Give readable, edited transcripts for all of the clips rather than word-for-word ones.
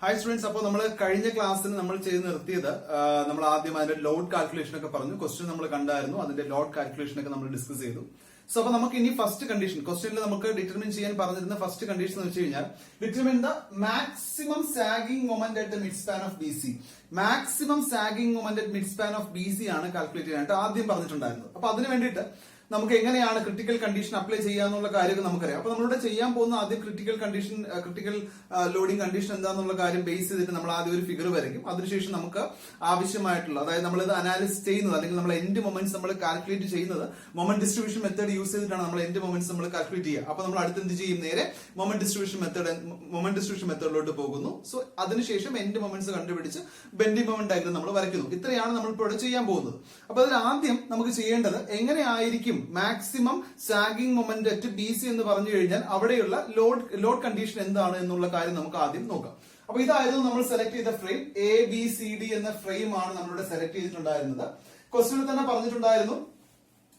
Hi students, അപ്പോൾ നമ്മൾ കഴിഞ്ഞ ക്ലാസ്സിൽ നമ്മൾ ചെയ്ത് നിർത്തിയത് നമ്മൾ ആദ്യം അതിന്റെ ലോഡ് കാൽക്കുലേഷൻ ഒക്കെ പറഞ്ഞു. ക്വസ്റ്റ്യൻ നമ്മൾ കണ്ടായിരുന്നു, അതിന്റെ ലോഡ് കാൽക്കുലേഷൻ ഒക്കെ നമ്മൾ ഡിസ്കസ് ചെയ്തു. സോ അപ്പൊ നമുക്ക് ഇനി ഫസ്റ്റ് കണ്ടീഷൻ ക്വസ്റ്റ്യനിൽ നമുക്ക് ഡിറ്റർമിൻ ചെയ്യാൻ പറഞ്ഞിരുന്ന ഫസ്റ്റ് കണ്ടീഷൻ എന്ന് വെച്ച് കഴിഞ്ഞാൽ determine the maximum sagging moment at the mid span of B C. Maximum sagging moment at mid span of B C ആണ് കാൽക്കുലേറ്റ് ചെയ്യാനായിട്ട് ആദ്യം പറഞ്ഞിട്ടുണ്ടായിരുന്നത്. അപ്പൊ അതിന് വേണ്ടിയിട്ട് നമുക്ക് എങ്ങനെയാണ് ക്രിട്ടിക്കൽ കണ്ടീഷൻ അപ്ലൈ ചെയ്യാന്നുള്ള കാര്യമൊക്കെ നമുക്കറിയാം. അപ്പൊ നമ്മളിവിടെ ചെയ്യാൻ പോകുന്ന ആദ്യം ക്രിട്ടിക്കൽ ലോഡിംഗ് കണ്ടീഷൻ എന്താന്നുള്ള കാര്യം ബേസ് ചെയ്തിട്ട് നമ്മൾ ആദ്യം ഒരു ഫിഗർ വരയ്ക്കും. അതിനുശേഷം നമുക്ക് ആവശ്യമായിട്ടുള്ള, അതായത് നമ്മളിത് അനാലിസിസ് ചെയ്യുന്നത് അല്ലെങ്കിൽ നമ്മൾ എൻഡ് മൊമെന്റ്സ് നമ്മൾ കാൽക്കുലേറ്റ് ചെയ്യുന്നത് മൊമെന്റ് ഡിസ്ട്രിബ്യൂഷൻ മെത്തേഡ് യൂസ് ചെയ്തിട്ടാണ് നമ്മൾ എൻഡ് മൊമെന്റ്സ് നമ്മൾ കാൽക്കുലേറ്റ് ചെയ്യുക. അപ്പൊ നമ്മൾ അടുത്ത് എന്ത് ചെയ്യും, നേരെ മൊമെന്റ് ഡിസ്ട്രിബ്യൂഷൻ മെത്തേഡിലോട്ട് പോകുന്നു. സോ അതിനുശേഷം എൻഡ് മൊമെന്റ്സ് കണ്ടുപിടിച്ച് ബെൻഡിങ് മൊമെന്റ് ഡയഗ്രം നമ്മൾ വരയ്ക്കുന്നു. ഇത്രയാണ് നമ്മൾ ഇപ്പോൾ ഇവിടെ ചെയ്യാൻ പോകുന്നത്. അപ്പൊ അതിൽ ആദ്യം നമുക്ക് ചെയ്യേണ്ടത് എങ്ങനെയായിരിക്കും maximum sagging moment at B C എന്ന് പറഞ്ഞു കഴിഞ്ഞാൽ അവിടെയുള്ള ലോഡ് കണ്ടീഷൻ എന്താണ് എന്നുള്ള കാര്യം നമുക്ക് ആദ്യം നോക്കാം. അപ്പൊ ഇതായിരുന്നു നമ്മൾ സെലക്ട് ചെയ്ത ഫ്രെയിം. ABCD എന്ന ഫ്രെയിം ആണ് നമ്മളിവിടെ സെലക്ട് ചെയ്തിട്ടുണ്ടായിരുന്നത്. ക്വസ്റ്റ്യനിൽ തന്നെ പറഞ്ഞിട്ടുണ്ടായിരുന്നു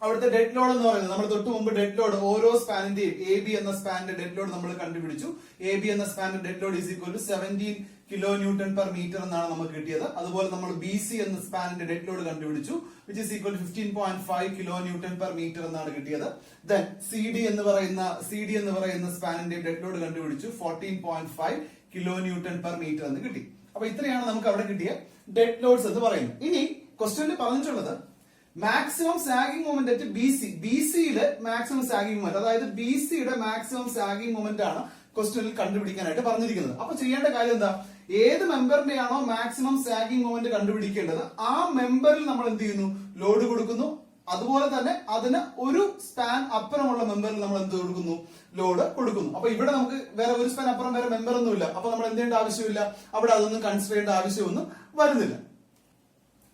അവിടുത്തെ ഡെഡ് ലോഡ് എന്ന് പറയുന്നത്, നമ്മൾ തൊട്ട് മുമ്പ് ഡെഡ് ലോഡ് ഓരോ സ്പാനിന്റെയും AB എന്ന സ്പാനിന്റെ ഡെഡ് ലോഡ് നമ്മൾ കണ്ടുപിടിച്ചു. AB എന്ന സ്പാനിന്റെ dead load is equal to 17 kilo newton per metre എന്നാണ് നമുക്ക് കിട്ടിയത്. അതുപോലെ നമ്മൾ BC എന്ന സ്പാനിന്റെ ഡെഡ് ലോഡ് കണ്ടുപിടിച്ചു, which is equal to 15.5 kilo newton per metre എന്നാണ് കിട്ടിയത്. ദെൻ CD എന്ന് പറയുന്ന സ്പാനിന്റെ ഡെഡ് ലോഡ് കണ്ടുപിടിച്ചു, 14.5 കിലോ ന്യൂട്ടൺ പെർ മീറ്റർ എന്ന് കിട്ടി. അപ്പൊ ഇത്രയാണ് നമുക്ക് അവിടെ കിട്ടിയ ഡെഡ് ലോഡ്സ് എന്ന് പറയുന്നത്. ഇനി ക്വസ്റ്റ്യനിൽ പറഞ്ഞിട്ടുള്ളത് മാക്സിമം സാഗിംഗ് മൊമെന്റ് അറ്റ് ബിസിയിലെ മാക്സിമം സാഗിംഗ് മൊമെന്റ്, അതായത് BCയുടെ മാക്സിമം സാഗിംഗ് മൊമെന്റ് ആണ് ക്വസ്റ്റ്യനിൽ കണ്ടുപിടിക്കാനായിട്ട് പറഞ്ഞിരിക്കുന്നത്. അപ്പൊ ചെയ്യേണ്ട കാര്യം എന്താ, ഏത് മെമ്പറിന്റെയാണോ മാക്സിമം സാഗിംഗ് മൊമെന്റ് കണ്ടുപിടിക്കേണ്ടത് ആ മെമ്പറിൽ നമ്മൾ എന്ത് ചെയ്യുന്നു, ലോഡ് കൊടുക്കുന്നു. അതുപോലെ തന്നെ അതിന് ഒരു സ്പാൻ അപ്പുറമുള്ള മെമ്പറിൽ നമ്മൾ എന്ത് കൊടുക്കുന്നു, ലോഡ് കൊടുക്കുന്നു. അപ്പൊ ഇവിടെ നമുക്ക് വേറെ ഒരു സ്പാൻ അപ്പുറം വേറെ മെമ്പർ ഒന്നുമില്ല. അപ്പൊ നമ്മൾ എന്ത് ചെയ്യേണ്ട ആവശ്യമില്ല, അവിടെ അതൊന്നും കൺസിഡർ ചെയ്യേണ്ട ആവശ്യമൊന്നും വരുന്നില്ല.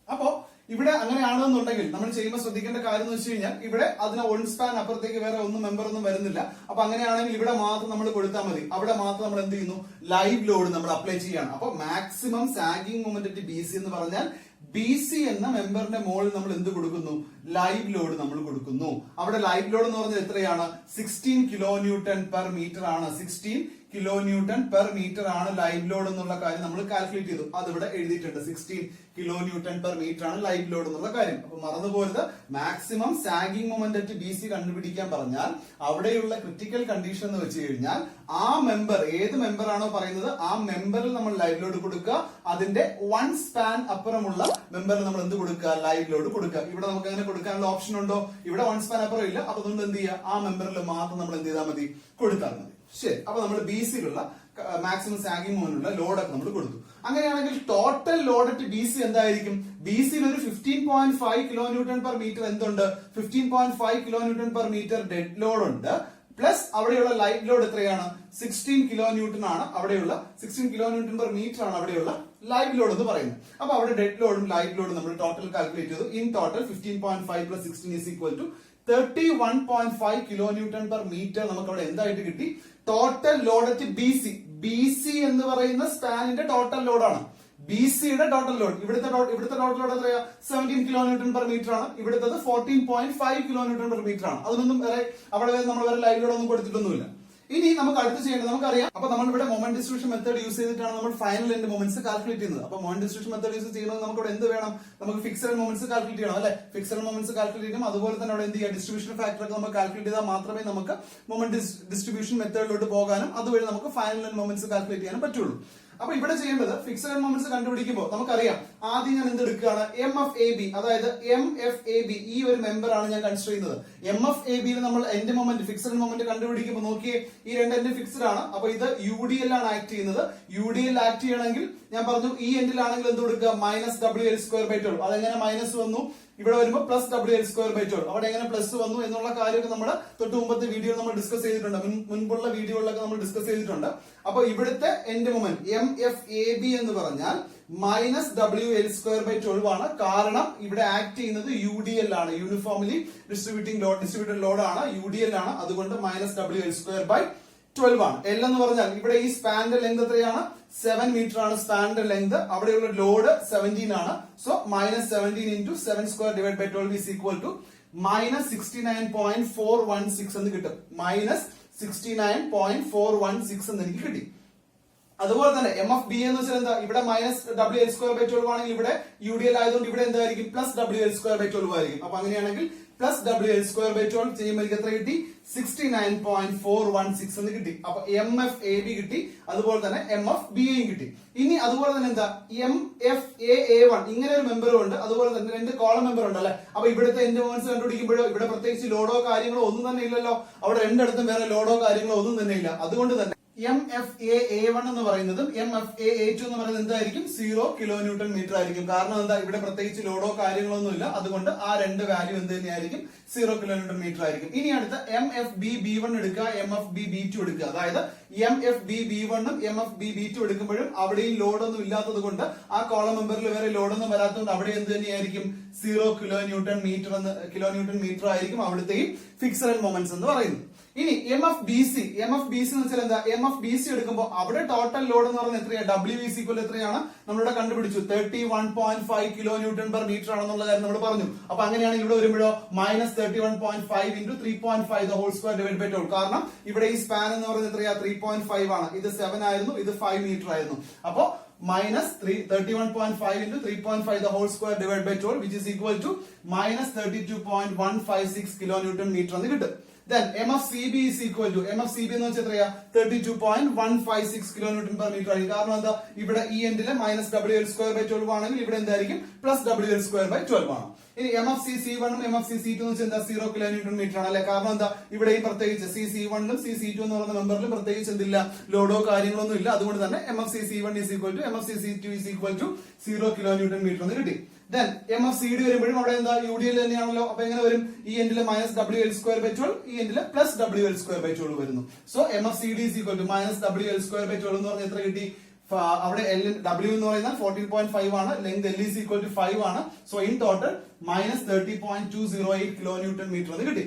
അപ്പോ ഇവിടെ അങ്ങനെയാണെന്നുണ്ടെങ്കിൽ നമ്മൾ ചെയ്യുമ്പോൾ ശ്രദ്ധിക്കേണ്ട കാര്യം എന്ന് വെച്ച് കഴിഞ്ഞാൽ ഇവിടെ അതിന് വൺ സ്പാൻ അപ്പുറത്തേക്ക് വേറെ ഒന്നും മെമ്പർ ഒന്നും വരുന്നില്ല. അപ്പൊ അങ്ങനെയാണെങ്കിൽ ഇവിടെ മാത്രം നമ്മൾ കൊടുത്താൽ മതി. അവിടെ മാത്രം നമ്മൾ എന്ത് ചെയ്യുന്നു, ലൈവ് ലോഡ് നമ്മൾ അപ്ലൈ ചെയ്യാണ്. അപ്പൊ maximum sagging moment at BC എന്ന് പറഞ്ഞാൽ BC എന്ന മെമ്പറിന്റെ മുകളിൽ നമ്മൾ എന്ത് കൊടുക്കുന്നു, ലൈവ് ലോഡ് നമ്മൾ കൊടുക്കുന്നു. അവിടെ ലൈവ് ലോഡ് എന്ന് പറഞ്ഞാൽ എത്രയാണ്, 16 കിലോ ന്യൂട്ടൺ പെർ മീറ്റർ ആണ്. 16 കിലോ ന്യൂട്ടൺ പെർ മീറ്റർ ആണ് ലൈവ് ലോഡ് എന്നുള്ള കാര്യം നമ്മൾ കാൽക്കുലേറ്റ് ചെയ്തു. അതിവിടെ എഴുതിയിട്ടുണ്ട്, 16 കിലോ ന്യൂട്ടൺ പെർ മീറ്റർ ആണ് ലൈവ് ലോഡ് എന്നുള്ള കാര്യം. അപ്പൊ മറന്നുപോയത്, maximum sagging moment at BC കണ്ടുപിടിക്കാൻ പറഞ്ഞാൽ അവിടെയുള്ള ക്രിട്ടിക്കൽ കണ്ടീഷൻ എന്ന് വെച്ച് കഴിഞ്ഞാൽ ആ മെമ്പർ, ഏത് മെമ്പർ ആണോ പറയുന്നത് ആ മെമ്പറിൽ നമ്മൾ ലൈവ് ലോഡ് കൊടുക്കുക. അതിന്റെ വൺ സ്പാൻ അപ്പുറമുള്ള മെമ്പറിൽ നമ്മൾ എന്ത് കൊടുക്കുക, ലൈവ് ലോഡ് കൊടുക്കുക. ഇവിടെ നമുക്ക് അങ്ങനെ കൊടുക്കാനുള്ള ഓപ്ഷൻ ഉണ്ടോ, ഇവിടെ വൺ സ്പാൻ അപ്പുറം ഇല്ല. അപ്പൊ അതുകൊണ്ട് എന്ത് ചെയ്യുക, ആ മെമ്പറിൽ മാത്രം നമ്മൾ എന്ത് ചെയ്താൽ മതി, കൊടുത്താൽ മതി. ശരി, അപ്പൊ നമ്മൾ BCയിലുള്ള മാക്സിമം സാഗിംഗ് മൊമെന്റിലുള്ള ലോഡൊക്കെ നമ്മൾ കൊടുത്തു. അങ്ങനെയാണെങ്കിൽ ടോട്ടൽ ലോഡ് അറ്റ് BC എന്തായിരിക്കും, BCയിൽ ഒരു 15.5 കിലോ ന്യൂട്ടൺ പെർ മീറ്റർ എന്തുണ്ട്, 15.5 kilo newton per metre dead load ഉണ്ട്. പ്ലസ് അവിടെയുള്ള ലൈവ് ലോഡ് എത്രയാണ്, 16 കിലോ ന്യൂട്ടൺ ആണ്. അവിടെയുള്ള 16 കിലോ ന്യൂട്ടൺ പെർ മീറ്റർ ആണ് അവിടെയുള്ള ലൈവ് ലോഡ് എന്ന് പറയുന്നത്. അപ്പൊ അവിടെ ഡെഡ് ലോഡും ലൈവ് ലോഡും നമ്മൾ ടോട്ടൽ കാൽക്കുലേറ്റ് ചെയ്തു. In total 15.5 plus 16 is equal to 31.5 kilo newton per metre നമുക്ക് അവിടെ എന്തായിട്ട് കിട്ടി, ടോട്ടൽ ലോഡ് അറ്റ് BC എന്ന് പറയുന്ന സ്പാനിന്റെ ടോട്ടൽ ലോഡാണ്. BCയുടെ ടോട്ടൽ ലോഡ്, ഇവിടുത്തെ ടോട്ടൽ ലോഡ് എത്രയാ, 17 കിലോ ന്യൂട്ടൺ പെർ മീറ്റർ ആണ്. ഇവിടുത്തെ 14.5 കിലോ ന്യൂട്ടൺ പെർ മീറ്റർ ആണ്. അതിനൊന്നും വേറെ അവിടെ നമ്മൾ വേറെ ലൈവ് ലോഡ് ഒന്നും കൊടുത്തിട്ടൊന്നുമില്ല. ഇനി നമുക്ക് അടുത്ത് ചെയ്യേണ്ടത് നമുക്കറിയാം. അപ്പൊ നമ്മൾ ഇവിടെ മൊമെന്റ് ഡിസ്ട്രിബ്യൂഷൻ മെത്തേഡ് യൂസ് ചെയ്തിട്ടാണ് നമ്മൾ ഫൈനൽ എൻഡ് മൊമെന്റ്സ് കാൽക്കുലേറ്റ് ചെയ്യുന്നത്. അപ്പൊ മൊമെന്റ് ഡിസ്ട്രിബ്യൂഷൻ മെത്തേഡ് യൂസ് ചെയ്യുന്നത് നമുക്ക് ഇവിടെ എന്ത് വേണം, നമുക്ക് ഫിക്സഡ് മൊമെന്റ്സ് കാൽക്കുലേറ്റ് ചെയ്യണം അല്ലെ. ഫിക്സഡ് മൊമെന്റ്സ് കാൽക്കുലേറ്റ് ചെയ്യണം. അതുപോലെ തന്നെ അവിടെ എന്ത് ചെയ്യുക, ഡിസ്ട്രിബ്യൂഷൻ ഫാക്ടർ ഒക്കെ നമ്മൾ കാൽക്കുലേറ്റ് ചെയ്താൽ മാത്രമേ നമുക്ക് മൊമെന്റ് ഡിസ്ട്രിബ്യൂഷൻ മെത്തേഡിലോട്ട് പോകാനും അതുവഴി നമുക്ക് ഫൈനൽ എൻഡ് മൊമെന്റ്സ് കാൽക്കുലേറ്റ് ചെയ്യാനും പറ്റുള്ളൂ. അപ്പൊ ഇവിടെ ചെയ്യേണ്ടത് ഫിക്സഡ് മൊമെന്റ്സ് കണ്ടുപിടിക്കുമ്പോൾ നമുക്കറിയാം, ആദ്യം ഞാൻ എന്തെടുക്കുകയാണ്, MFAB, അതായത് MFAB ഈ ഒരു മെമ്പർ ആണ് ഞാൻ കൺസിഡർ ചെയ്യുന്നത്. MFABയിൽ നമ്മൾ എൻഡ് മൊമെന്റ്, ഫിക്സഡ് മൊമെന്റ് കണ്ടുപിടിക്കുമ്പോൾ നോക്കിയേ, ഈ രണ്ട് എൻഡ് ഫിക്സഡ് ആണ്. അപ്പൊ ഇത് UDL ആണ് ആക്ട് ചെയ്യുന്നത്. UDL ആക്ട് ചെയ്യണമെങ്കിൽ ഞാൻ പറഞ്ഞു ഈ എൻഡിലാണെങ്കിൽ എന്ത് കൊടുക്കുക, -WL²/12. അതെങ്ങനെ മൈനസ് വന്നു, ഇവിടെ വരുമ്പോൾ +WL²/12. അവിടെ എങ്ങനെ പ്ലസ് വന്നു എന്നുള്ള കാര്യമൊക്കെ നമ്മൾ തൊട്ട് മുമ്പത്തെ വീഡിയോ നമ്മൾ ഡിസ്കസ് ചെയ്തിട്ടുണ്ട്, മുൻപുള്ള വീഡിയോകളിലൊക്കെ നമ്മൾ ഡിസ്കസ് ചെയ്തിട്ടുണ്ട്. അപ്പൊ ഇവിടുത്തെ എൻഡ് മൊമെന്റ് MFAB എന്ന് പറഞ്ഞാൽ -WL²/12 ആണ്. കാരണം ഇവിടെ ആക്ട് ചെയ്യുന്നത് UDL ആണ്, യൂണിഫോംലി ഡിസ്ട്രിബ്യൂട്ടഡ് ലോഡ് ആണ്, UDL ആണ്. അതുകൊണ്ട് -WL²/12 ആണ്. L എന്ന് പറഞ്ഞാൽ ഇവിടെ ഈ സ്പാനിന്റെ ലെങ്ത് എത്രയാണ്, 7 മീറ്റർ ആണ് സ്പാനിന്റെ ലെങ്ത്. അവിടെയുള്ള ലോഡ് 17 ആണ്. So -17 into 7² divided by 12 is equal to -69.416 എന്ന് കിട്ടും. -69.416 എന്ന് എനിക്ക് കിട്ടി. അതുപോലെ തന്നെ എം എഫ് ബി എന്ന് വെച്ചാൽ എന്താ, ഇവിടെ -WL²/12 ആണെങ്കിൽ ഇവിടെ UDL ആയതുകൊണ്ട് ഇവിടെ എന്തായിരിക്കും +WL²/12 ആയിരിക്കും. അപ്പൊ അങ്ങനെയാണെങ്കിൽ +WL²/12 ചെയ്യുമ്പോൾ എനിക്ക് എത്ര കിട്ടി, 69.416 എന്ന് കിട്ടി. അപ്പൊ MFAB കിട്ടി, അതുപോലെ തന്നെ MFBA കിട്ടി. ഇനി അതുപോലെ തന്നെ എന്താ, MFAA1 ഇങ്ങനെ ഒരു മെമ്പറും ഉണ്ട്, അതുപോലെ തന്നെ 2 കോളം മെമ്പർ ഉണ്ട് അല്ലെ. അപ്പൊ ഇവിടുത്തെ എൻഡ് മൊമെന്റ്സ് കണ്ടുപിടിക്കുമ്പോഴോ ഇവിടെ പ്രത്യേകിച്ച് ലോഡോ കാര്യങ്ങളോ ഒന്നും തന്നെ ഇല്ലല്ലോ, അവിടെ രണ്ടിടത്തും വേറെ ലോഡോ കാര്യങ്ങളോ ഒന്നും തന്നെ ഇല്ല. അതുകൊണ്ട് തന്നെ MFAA1 എന്ന് പറയുന്നതും MFAA2 എന്ന് പറയുന്നത് എന്തായിരിക്കും, 0 kN മീറ്റർ ആയിരിക്കും. കാരണം എന്താ, ഇവിടെ പ്രത്യേകിച്ച് ലോഡോ കാര്യങ്ങളൊന്നും ഇല്ല, അതുകൊണ്ട് ആ രണ്ട് വാല്യൂ എന്ത് തന്നെയായിരിക്കും, 0 kN മീറ്റർ ആയിരിക്കും. ഇനി അടുത്ത MFBB1 എടുക്കുക, MFBB2 എടുക്കുക. അതായത് MFBB1 ഉം MFBB2 എടുക്കുമ്പോഴും അവിടെയും ലോഡൊന്നും ഇല്ലാത്തത് കൊണ്ട്, ആ കോളം മെമ്പറിൽ വേറെ ലോഡൊന്നും വരാത്തതുകൊണ്ട് അവിടെ എന്ത് തന്നെയായിരിക്കും, 0 kN മീറ്റർ ആയിരിക്കും അവിടുത്തെയും ഫിക്സഡ് മൊമെന്റ്സ് എന്ന് പറയുന്നത്. ഇനി MFBC എന്ന് വെച്ചാൽ എന്താ, MFBC എടുക്കുമ്പോൾ അവിടെ ടോട്ടൽ ലോഡ് എന്ന് പറയുന്നത് എത്രയാണ്, WBC എത്രയാണ് നമ്മളിവിടെ കണ്ടുപിടിച്ചു, 31.5 kN/m ആണെന്നുള്ള കാര്യം നമ്മൾ പറഞ്ഞു. അപ്പൊ അങ്ങനെയാണെങ്കിൽ ഇവിടെ വരുമ്പോഴോ -31.5 × 3.5² കാരണം ഇവിടെ ഈ സ്പാൻ എന്ന് പറയുന്നത് എത്രയാ, 3.5 ആണ്. ഇത് 7 ആയിരുന്നു, ഇത് 5 മീറ്റർ ആയിരുന്നു. അപ്പോ -31.5 × 3.5² which is equal to -32.156 kN എന്ന് കിട്ടും. Then MFCB is equal to, MFCB എന്ന് വെച്ചാൽ എത്രയാ, 32.156 kN/m ആയിരിക്കും. കാരണം എന്താ, ഇവിടെ ഈ എൻഡിലെ -WL²/12 ആണെങ്കിൽ ഇവിടെ എന്തായിരിക്കും, +WL²/12 ആണ്. ഇനി MFCC1 ഉം MFCC2 എന്ന് വെച്ചാൽ എന്താ, 0 kN ആണ് അല്ലെ. കാരണം എന്താ, ഇവിടെയും പ്രത്യേകിച്ച് CC1 ഉം CC2 എന്ന് പറയുന്ന മെമ്പറിലും പ്രത്യേകിച്ച് എന്തില്ല, ലോഡോ കാര്യങ്ങളൊന്നും ഇല്ല. അതുകൊണ്ട് തന്നെ MFCC1 is equal to MFCC2 is equal to 0 kN എന്ന് കിട്ടി. Then MFCD വരുമ്പോഴും അവിടെ എന്താ, UDL തന്നെയാണല്ലോ. അപ്പൊ എങ്ങനെ വരും, ഈ എൻഡിലെ -WL²/12, ഈ എൻഡിലെ +WL²/12 വരുന്നു. So MFCD is equal to -WL²/12 എന്ന് പറഞ്ഞാൽ എത്ര കിട്ടി, അവിടെ W എന്ന് പറയുന്നത് 14.5 ആണ്, length L is equal to 5 ആണ്. സോ ഇൻ ടോട്ടൽ -30.208 kN എന്ന് കിട്ടി.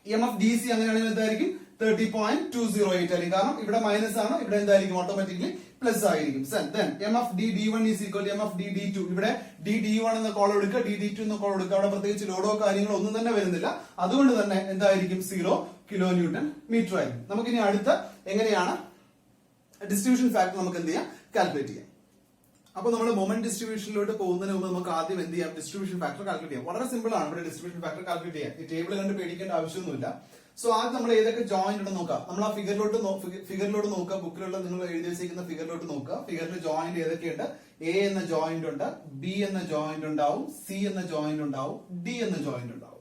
MFDC അങ്ങനെയാണെങ്കിൽ എന്തായിരിക്കും, 30.208 ആയിരിക്കും. കാരണം ഇവിടെ മൈനസ് ആണ്, ഇവിടെ എന്തായിരിക്കും, ഓട്ടോമാറ്റിക്കലി പ്ലസ് ആയിരിക്കും. Then MFDD1 is equal to MFDD2. ഇവിടെ DD1 എന്ന കോളം എടുക്കുക, DD2 എന്ന കോളം എടുക്കുക. അവിടെ പ്രത്യേകിച്ച് ലോഡോ കാര്യങ്ങളോ ഒന്നും തന്നെ വരുന്നില്ല. അതുകൊണ്ട് തന്നെ എന്തായിരിക്കും, 0 kN ആയിരിക്കും. നമുക്കിനി അടുത്ത എങ്ങനെയാണ് ഡിസ്ട്രിബ്യൂഷൻ ഫാക്ടർ നമുക്ക് എന്ത് ചെയ്യാം, കാൽക്കുലേറ്റ് ചെയ്യാം. അപ്പൊ നമ്മൾ മൊമെന്റ് ഡിസ്ട്രിബ്യൂഷനിലോട്ട് പോകുന്നതിന് മുമ്പ് നമുക്ക് ആദ്യം എന്ത് ചെയ്യാം, ഡിസ്ട്രിബ്യൂഷൻ ഫാക്ടർ കാൽക്കുലേറ്റ് ചെയ്യാം. വളരെ സിമ്പിൾ ആണ് ഇവിടെ ഡിസ്ട്രിബ്യൂഷൻ ഫാക്ടർ കാൽക്കുലേറ്റ് ചെയ്യാൻ. ഈ ടേബിൾ കണ്ട് പേടിക്കേണ്ട ആവശ്യമൊന്നുമില്ല. സോ ആദ്യം നമ്മൾ ഏതൊക്കെ ജോയിന്റ് ഉണ്ടെന്ന് നോക്കാം. നമ്മൾ ആ ഫിഗറിലോട്ട് നോക്കുക, ബുക്കിലുള്ള നിങ്ങൾ എഴുതി വെച്ചിരിക്കുന്ന ഫിഗറിലോട്ട് നോക്കുക. ഫിഗറിൽ ജോയിന്റ് ഏതൊക്കെയുണ്ട്, A എന്ന ജോയിന്റ് ഉണ്ട്, B എന്ന ജോയിന്റ് ഉണ്ടാവും, C എന്ന ജോയിന്റ് ഉണ്ടാവും, D എന്ന ജോയിന്റ് ഉണ്ടാവും.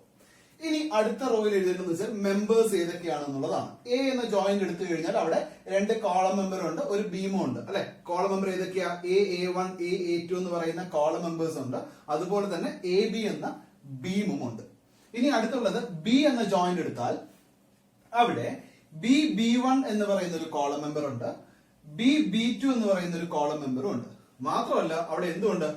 ഇനി അടുത്ത റോയിൽ എഴുതേണ്ടത് വെച്ചാൽ മെമ്പേഴ്സ് ഏതൊക്കെയാണെന്നുള്ളതാണ്. A എന്ന ജോയിന്റ് എടുത്തു കഴിഞ്ഞാൽ അവിടെ 2 കോളം മെമ്പർ ഉണ്ട്, ഒരു ബീമും ഉണ്ട് അല്ലെ. കോളം മെമ്പർ ഏതൊക്കെയാ, A1 A2 എന്ന് പറയുന്ന കോളം മെമ്പേഴ്സ് ഉണ്ട്, അതുപോലെ തന്നെ AB എന്ന ബീമും ഉണ്ട്. ഇനി അടുത്തുള്ളത് B എന്ന ജോയിന്റ് എടുത്താൽ അവിടെ B1 എന്ന് പറയുന്ന ഒരു കോളം മെമ്പർ ഉണ്ട്, B2 എന്ന് പറയുന്ന ഒരു കോളം മെമ്പറും ഉണ്ട്. മാത്രമല്ല അവിടെ എന്തുകൊണ്ട്,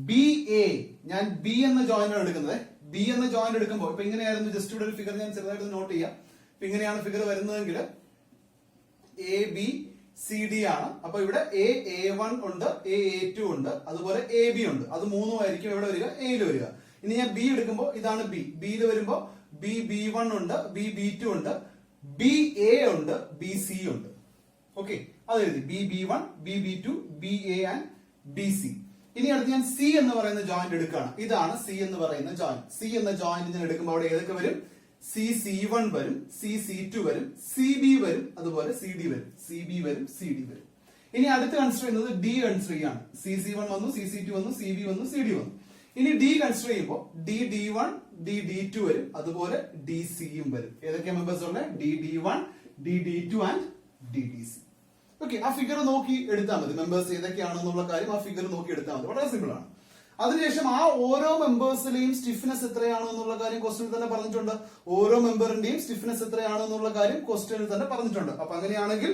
BA, ഞാൻ B എന്ന ജോയിന്റ് എടുക്കുന്നത്. B എന്ന ജോയിന്റ് എടുക്കുമ്പോൾ ഇപ്പൊ ഇങ്ങനെയായിരുന്നു, ജസ്റ്റ് ഇവിടെ ഒരു ഫിഗർ ഞാൻ ചെറുതായിട്ട് നോട്ട് ചെയ്യാം. ഇപ്പൊ ഇങ്ങനെയാണ് ഫിഗർ വരുന്നതെങ്കിൽ ABCD ആണ്. അപ്പൊ ഇവിടെ A1 ഉണ്ട്, A2 ഉണ്ട്, അതുപോലെ AB ഉണ്ട്. അത് മൂന്നും ആയിരിക്കും എവിടെ വരിക, Aയിൽ വരിക. ഇനി ഞാൻ B എടുക്കുമ്പോൾ ഇതാണ് Bയിൽ വരുമ്പോ B1 ഉണ്ട്, B2 ഉണ്ട്, BA ഉണ്ട്, BC ഉണ്ട്. ഓക്കെ, അത് എഴുതി, B1, B2, BA and BC. ഇനി അടുത്ത് ഞാൻ C എന്ന് പറയുന്ന ജോയിന്റ് എടുക്കുകയാണ്. ഇതാണ് C എന്ന് പറയുന്ന ജോയിന്റ്. C എന്ന ജോയിന്റ് ഞാൻ എടുക്കുമ്പോൾ അവിടെ ഏതൊക്കെ വരും, C1 വരും, C2 വരും, CB വരും, അതുപോലെ CD വരും, CB വരും, CD വരും. ഇനി അടുത്ത് കൺസിഡർ ചെയ്യുന്നത് D കൺസിഡർ ചെയ്യാണ്. C1 വന്നു, C2 വന്നു, CB വന്നു, CD വന്നു. ഇനി D കൺസിഡർ ചെയ്യുമ്പോൾ D1, D2 വരും, അതുപോലെ DC യും വരും. ഏതൊക്കെ മെമ്പേഴ്സ് ഉണ്ട്, D1, D2 and DDC. Okay, ആ ഫിഗർ നോക്കി എടുത്താൽ മതി, മെമ്പേഴ്സ് ഏതൊക്കെയാണെന്നുള്ള കാര്യം ആ ഫിഗർ നോക്കി എടുത്താൽ മതി. വളരെ സിമ്പിൾ ആണ്. അതിനുശേഷം ആ ഓരോ മെമ്പേഴ്സിലെയും സ്റ്റിഫ്നെസ് എത്രയാണ് എന്നുള്ള കാര്യം ക്വസ്റ്റ്യനിൽ തന്നെ പറഞ്ഞിട്ടുണ്ട്. ഓരോ മെമ്പറിന്റെയും സ്റ്റിഫ്നെസ് എത്രയാണ് എന്നുള്ള കാര്യം ക്വസ്റ്റ്യനിൽ തന്നെ പറഞ്ഞിട്ടുണ്ട്. അപ്പൊ അങ്ങനെയാണെങ്കിൽ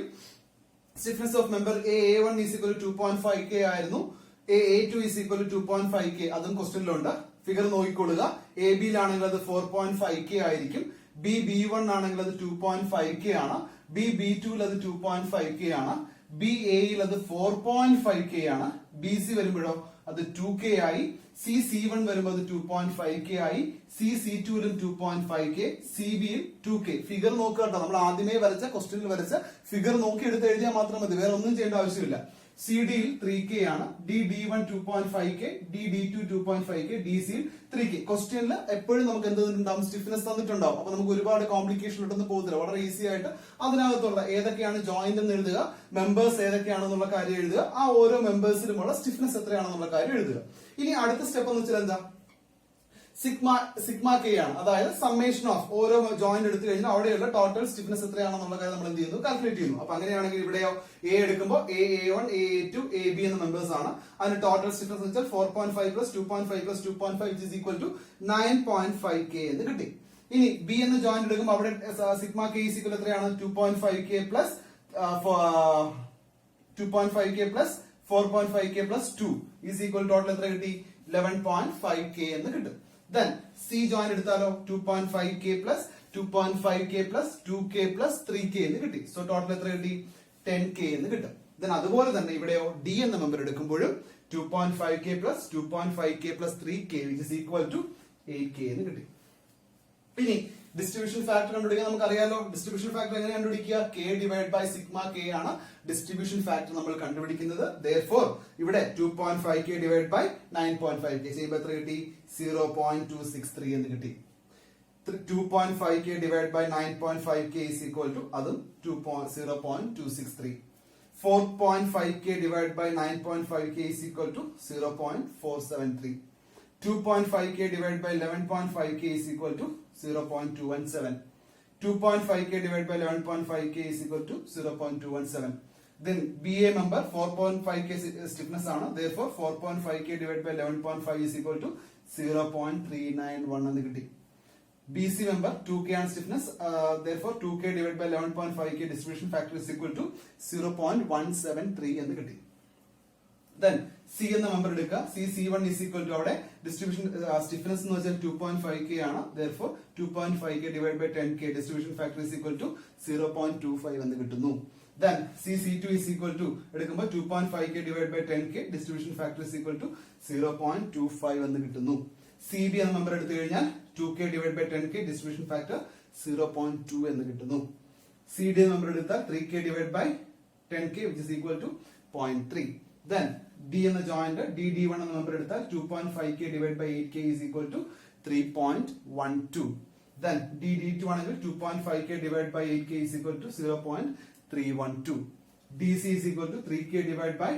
stiffness of member A1 is equal to 2.5K ആയിരുന്നു, A2 is equal to 2.5K, അതും ക്വസ്റ്റ്യനിലുണ്ട്. ഫിഗർ നോക്കിക്കൊള്ളുക. AB-യിലാണെങ്കിൽ അത് 4.5K ആയിരിക്കും, B1 ആണെങ്കിൽ അത് 2.5K ആണ്, B2 അത് 2.5K ആണ്, BA-യിൽ അത് 4.5K ആണ്, BC വരുമ്പോഴോ അത് 2K ആയി, C1 വരുമ്പോൾ അത് 2.5k ആയി, C2ലും 2.5k, CBയിൽ 2k. ഫിഗർ നോക്കുക കേട്ടോ, നമ്മൾ ആദ്യമേ വരച്ച ക്വസ്റ്റ്യനിൽ വരച്ച ഫിഗർ നോക്കി എടുത്ത് എഴുതിയാൽ മാത്രം മതി, വേറെ ഒന്നും ചെയ്യേണ്ട ആവശ്യമില്ല. CDയിൽ 3k ആണ്, D1 2.5k, D2 2.5k, DCയിൽ 3k. ക്വസ്റ്റ്യനിൽ എപ്പോഴും നമുക്ക് എന്ത് തന്നിട്ടുണ്ടാവും, സ്റ്റിഫ്നെസ് തന്നിട്ടുണ്ടാവും. അപ്പൊ നമുക്ക് ഒരുപാട് കോംപ്ലിക്കേഷൻ ഇട്ടൊന്നും പോകത്തില്ല, വളരെ ഈസി ആയിട്ട് അതിനകത്തുള്ള ഏതൊക്കെയാണ് ജോയിന്റ് എന്ന് എഴുതുക, മെമ്പേഴ്സ് ഏതൊക്കെയാണെന്നുള്ള കാര്യം എഴുതുക, ആ ഓരോ മെമ്പേഴ്സിലുമുള്ള സ്റ്റിഫ്നെസ് എത്രയാണെന്നുള്ള കാര്യം എഴുതുക. ഇനി അടുത്ത സ്റ്റെപ്പ് എന്ന് വെച്ചാൽ എന്താ, സിഗ്മ കെ ആണ്, അതായത് സമ്മേഷൻ ഓഫ് ഓരോ ജോയിന്റ് എടുത്തു കഴിഞ്ഞാൽ അവിടെയുള്ള ടോട്ടൽ സ്റ്റിഫ്നെസ് എത്രയാണെന്നുള്ള കാര്യം നമ്മൾ എന്ത് ചെയ്യുന്നു, കാൽക്കുലേറ്റ് ചെയ്യുന്നു. അപ്പൊ അങ്ങനെയാണെങ്കിൽ ഇവിടെയോ എ എടുക്കുമ്പോൾ A1, A2, AB എന്ന മെമ്പേഴ്സ് ആണ്. അതിന് ടോട്ടൽ സ്റ്റിഫ്നെസ് വെച്ചാൽ 4.5 plus 2.5 plus 2.5 is equal to 9.5k എന്ന് കിട്ടി. ഇനി ബി എന്ന ജോയിന്റ് എടുക്കുമ്പോൾ അവിടെ സിഗ്മ കെ ഈസ് ഈക്വൽ എത്രയാണ്, 2.5k plus 4.5k plus 2 is equal total എത്ര കിട്ടി, 11.5k എന്ന് കിട്ടും. Then C joint എടുത്താലോ 2.5k plus 2.5k plus 2k plus 3k എന്ന് കിട്ടി. സോ ടോട്ടൽ എത്ര കിട്ടി, 10k എന്ന് കിട്ടും. Then അതുപോലെ തന്നെ ഇവിടെയോ D എന്ന മെമ്പർ എടുക്കുമ്പോഴും 2.5k plus 2.5k plus 3k which is equal to 8k എന്ന് കിട്ടി. ഇനി ഡിസ്ട്രിബ്യൂഷൻ ഫാക്ടർ കണ്ടുപിടിക്കാൻ നമുക്കറിയാലോ. ഡിസ്ട്രിബ്യൂഷൻ ഫാക്ടർ എങ്ങനെ കണ്ടുപിടിക്കുക, k divide by sigma k ആണ് ഡിസ്ട്രിബ്യൂഷൻ ഫാക്ടർ നമ്മൾ കണ്ടുപിടിക്കുന്നത്. therefore ഇവിടെ 2.5k ഡിവൈഡ് ബൈ 9.5k ചെയ്യുമ്പോൾ എത്ര കിട്ടി, 0.263 എന്ന് കിട്ടി. 2.5k divide by 9.5k is equal to അതും 0.263. 4.5k divide by 9.5k is equal to 0.473. 2.5k divided by 11.5k is equal to 0.217. 2.5k divided by 11.5k is equal to 0.217. Then BA member 4.5k stiffness ആണ്. Therefore 4.5k divided by 11.5 is equal to 0.391 എന്ന് കിട്ടി. BC member 2k ആണ് stiffness. Therefore 2k divided by 11.5k distribution factor is equal to 0.173 എന്ന് കിട്ടി. Then C എന്ന member എടുക്കുക. C1 is equal to അവിടെ distribution stiffness എന്ന് വെച്ചാൽ 2.5k ആണ്. therefore 2.5k divided by 10k distribution factor is equal to 0.25 എന്ന് കിട്ടുന്നു. Then C2 is equal to എടുക്കുമ്പോൾ 2.5k divided by 10k distribution factor is equal to 0.25 എന്ന് കിട്ടുന്നു. CB എന്ന മെമ്പർ എടുത്തു കഴിഞ്ഞാൽ 2k divided by 10k distribution factor 0.2 എന്ന് കിട്ടുന്നു. CD എന്ന മെമ്പർ എടുത്താൽ 3k divided by 10k which is equal to 0.3. Then D എന്ന ജോയിന്റ് D1 എന്ന മെമ്പർ എടുത്താൽ 2.5k divided by 8k is equal to 3.12. Then D2 ആണെങ്കിൽ 2.5k divided by 8k is equal to 0.312. DC is equal to 3k divided by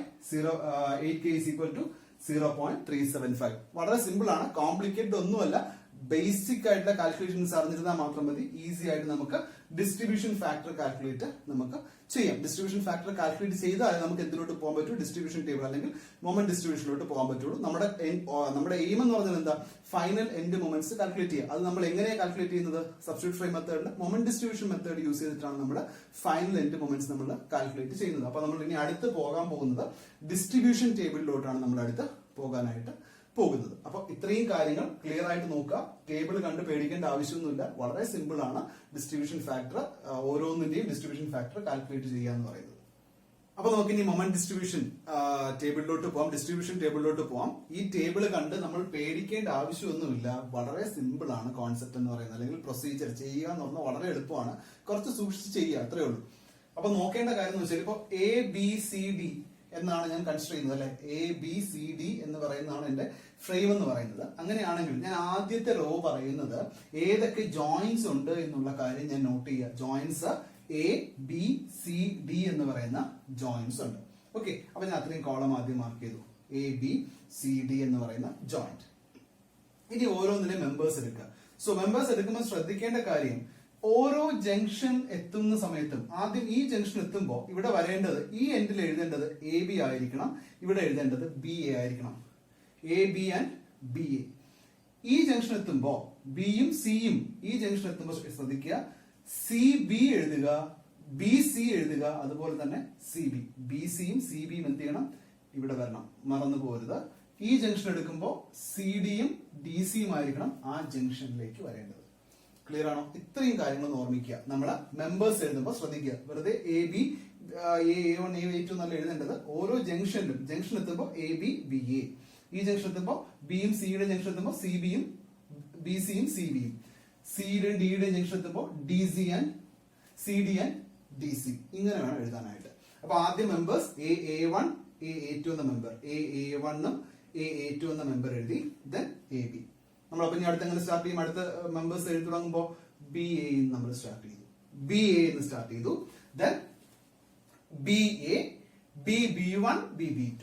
8k is equal to 0.375. വളരെ simple ആണ്, complicated ഒന്നുമല്ല. Basic ആയിട്ടുള്ള calculations അറിഞ്ഞിരുന്നാൽ മാത്രം മതി, easy ആയിട്ട് നമുക്ക് distribution factor calculate നമുക്ക് ചെയ്യാം. ഡിസ്ട്രിബ്യൂഷൻ ഫാക്ടർ കാൽക്കുലേറ്റ് ചെയ്താൽ നമുക്ക് എന്തിലോട്ട് പോകാൻ പറ്റും, ഡിസ്ട്രിബ്യൂഷൻ ടേബിൾ അല്ലെങ്കിൽ മൊമെന്റ് ഡിസ്ട്രിബ്യൂഷനിലോട്ട് പോകാൻ പറ്റുള്ളൂ. നമ്മുടെ എയിം എന്ന് പറഞ്ഞാൽ എന്താ, ഫൈനൽ എൻഡ് മൊമെന്റ്സ് കാൽക്കുലേറ്റ് ചെയ്യുക. അത് നമ്മൾ എങ്ങനെയാണ് കാൽക്കുലേറ്റ് ചെയ്യുന്നത്, സബ്സ്റ്റിറ്റ്യൂട്ട് ഫ്രെയിം മെത്തേഡിൽ മൊമെന്റ് ഡിസ്ട്രിബ്യൂഷൻ മെത്തേഡ് യൂസ് ചെയ്തിട്ടാണ് നമ്മൾ ഫൈനൽ എൻഡ് മൊമെന്റ്സ് നമ്മൾ കാൽക്കുലേറ്റ് ചെയ്യുന്നത്. അപ്പൊ നമ്മൾ ഇനി അടുത്ത് പോകാൻ പോകുന്നത് ഡിസ്ട്രിബ്യൂഷൻ ടേബിളിലോട്ടാണ് നമ്മൾ അടുത്ത് പോകാനായിട്ട് പോകുന്നത്. അപ്പൊ ഇത്രയും കാര്യങ്ങൾ ക്ലിയർ ആയിട്ട് നോക്കുക. ടേബിൾ കണ്ട് പേടിക്കേണ്ട ആവശ്യമൊന്നുമില്ല, വളരെ സിമ്പിൾ ആണ് ഡിസ്ട്രിബ്യൂഷൻ ഫാക്ടർ, ഓരോന്നിന്റെയും ഡിസ്ട്രിബ്യൂഷൻ ഫാക്ടർ കാൽക്കുലേറ്റ് ചെയ്യുക എന്ന് പറയുന്നത്. അപ്പൊ നമുക്ക് ഇനി മൊമെന്റ് ഡിസ്ട്രിബ്യൂഷൻ ടേബിളിലോട്ട് പോകാം, ഡിസ്ട്രിബ്യൂഷൻ ടേബിളിലോട്ട് പോകാം. ഈ ടേബിൾ കണ്ട് നമ്മൾ പേടിക്കേണ്ട ആവശ്യമൊന്നുമില്ല, വളരെ സിമ്പിൾ ആണ് കോൺസെപ്റ്റ് എന്ന് പറയുന്നത്, അല്ലെങ്കിൽ പ്രൊസീജിയർ ചെയ്യുക എന്ന് പറഞ്ഞാൽ വളരെ എളുപ്പമാണ്, കുറച്ച് സൂക്ഷിച്ച് ചെയ്യുക, അത്രേ ഉള്ളൂ. അപ്പൊ നോക്കേണ്ട കാര്യം എന്ന് വെച്ചാൽ ഇപ്പൊ ABCD എന്നാണ് ഞാൻ കൺസിഡർ ചെയ്യുന്നത് അല്ലെ, ABCD എന്ന് പറയുന്നതാണ് എന്റെ ഫ്രെയിം എന്ന് പറയുന്നത്. അങ്ങനെയാണെങ്കിൽ ഞാൻ ആദ്യത്തെ റോ പറയുന്നത് ഏതൊക്കെ ജോയിന്റ്സ് ഉണ്ട് എന്നുള്ള കാര്യം ഞാൻ നോട്ട് ചെയ്യുക. ജോയിന്റ്സ് ABCD എന്ന് പറയുന്ന ജോയിന്റ്സ് ഉണ്ട്. ഓക്കെ, അപ്പൊ ഞാൻ അത്രയും കോളം ആദ്യം മാർക്ക് ചെയ്തു, ABCD എന്ന് പറയുന്ന ജോയിന്റ്. ഇനി ഓരോന്നിലെ മെമ്പേഴ്സ് എടുക്കുക. സോ മെമ്പേഴ്സ് എടുക്കുമ്പോൾ ശ്രദ്ധിക്കേണ്ട കാര്യം, ഓരോ ജംഗ്ഷൻ എത്തുന്ന സമയത്തും ആദ്യം ഈ ജംഗ്ഷൻ എത്തുമ്പോൾ ഇവിടെ വരേണ്ടത്, ഈ എൻഡിൽ എഴുതേണ്ടത് AB ആയിരിക്കണം, ഇവിടെ എഴുതേണ്ടത് BA ആയിരിക്കണം. AB and BA. ഈ ജംഗ്ഷൻ എത്തുമ്പോൾ ബിയും സിയും ഈ ജംഗ്ഷൻ എത്തുമ്പോൾ ശ്രദ്ധിക്കുക, CB എഴുതുക, BC എഴുതുക, അതുപോലെ തന്നെ CB. BCയും CBയും എന്ത് ചെയ്യണം, ഇവിടെ വരണം, മറന്നു പോകരുത്. ഈ ജംഗ്ഷൻ എടുക്കുമ്പോൾ CD യും DCയും ആയിരിക്കണം ആ ജംഗ്ഷനിലേക്ക് വരേണ്ടത്. ക്ലിയർ ആണോ? ഇത്രയും കാര്യങ്ങൾ ഓർമ്മിക്കുക. നമ്മള് മെമ്പേഴ്സ് എഴുതുമ്പോൾ ശ്രദ്ധിക്കുക, വെറുതെ AB A1 A2 എന്നല്ല എഴുതേണ്ടത്. ഓരോ ജംഗ്ഷനിലും ജംഗ്ഷൻ എത്തുമ്പോൾ AB BA, ഈ ജംഗ്ഷൻ എത്തുമ്പോൾ ബിയും സിയുടെ ജംഗ്ഷൻ എത്തുമ്പോൾ സി ബിയും ബി സിയും സി ബിയും, സിയുടെ ഡിയുടെ ജംഗ്ഷൻ എത്തുമ്പോൾ D C and C D and D C. ഇങ്ങനെ വേണം എഴുതാനായിട്ട്. അപ്പൊ ആദ്യം മെമ്പേഴ്സ് A1 A2 എന്ന മെമ്പർ, A1 A2 എന്ന മെമ്പർ എഴുതി. Then AB. നമ്മൾ അപ്പൊ ഇനി അടുത്ത് എങ്ങനെ സ്റ്റാർട്ട് ചെയ്യും? അടുത്ത മെമ്പേഴ്സ് എഴുതി തുടങ്ങുമ്പോൾ BA നമ്മൾ സ്റ്റാർട്ട് ചെയ്തു, BA എന്ന് സ്റ്റാർട്ട് ചെയ്തു. Then BA, BB1, BB2,